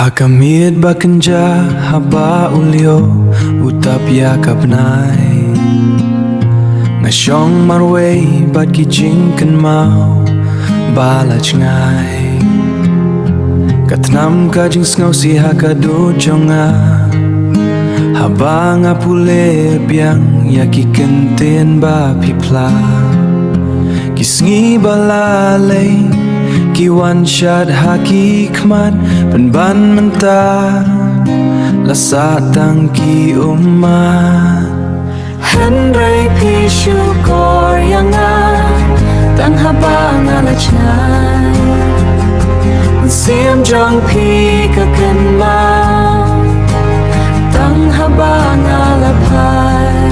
Hakamid bakanja haba ulio utap yakap nai Ngashong marway bat kijing kan mau balach ngai Katnam kajing snow si hakadu jonga Haba nga pule biang yakikenten ba pipla Kisngi balalay Kiwan syad haki kmat penban mentah Lasatang ki umat Henry pi syukur yang tang haba ngalachnai Siam jong pi kaken mau tang haba ngalapai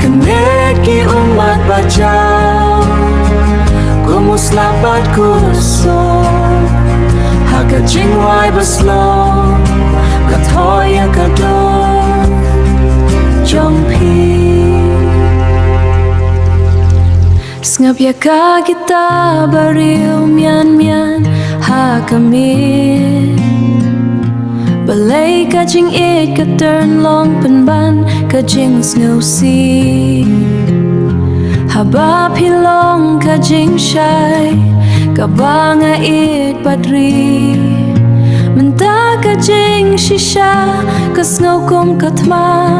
Kenet ki umat bajau Kumuslapat kusong Haka jingwai baslong Katoya kadong Jongpi Sngap yaka kita bariu mian Haka min Balay kajing it katern long penban Kajing snow sea Haba pilong kajing syai Kabanga it badri Menta kajing shisha Kasngau kum katma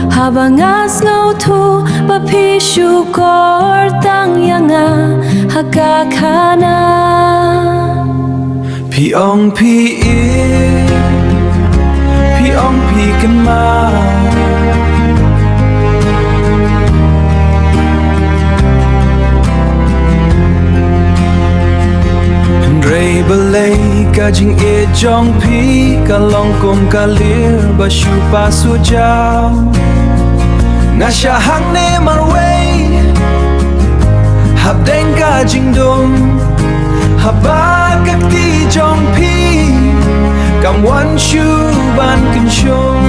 Haba ngas ngau tu Bapi syukor tang yanga Haka kana Piong pi it Piong pi kan mau Ray balay kajing e jong pi kalong kum kalir basyu pasu jaw Ngasya hang ne marway habdeng kajing dum habakat ki jong pi kam wan shu ban kensyong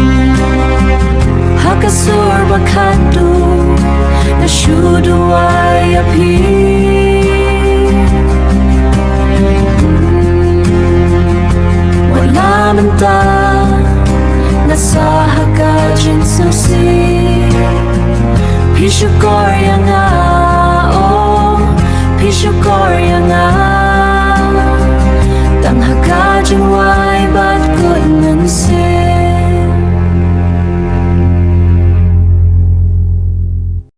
Hakasur bakadu na shudu ay api Menta nasa hakajin susi Pishukor yang Pishukor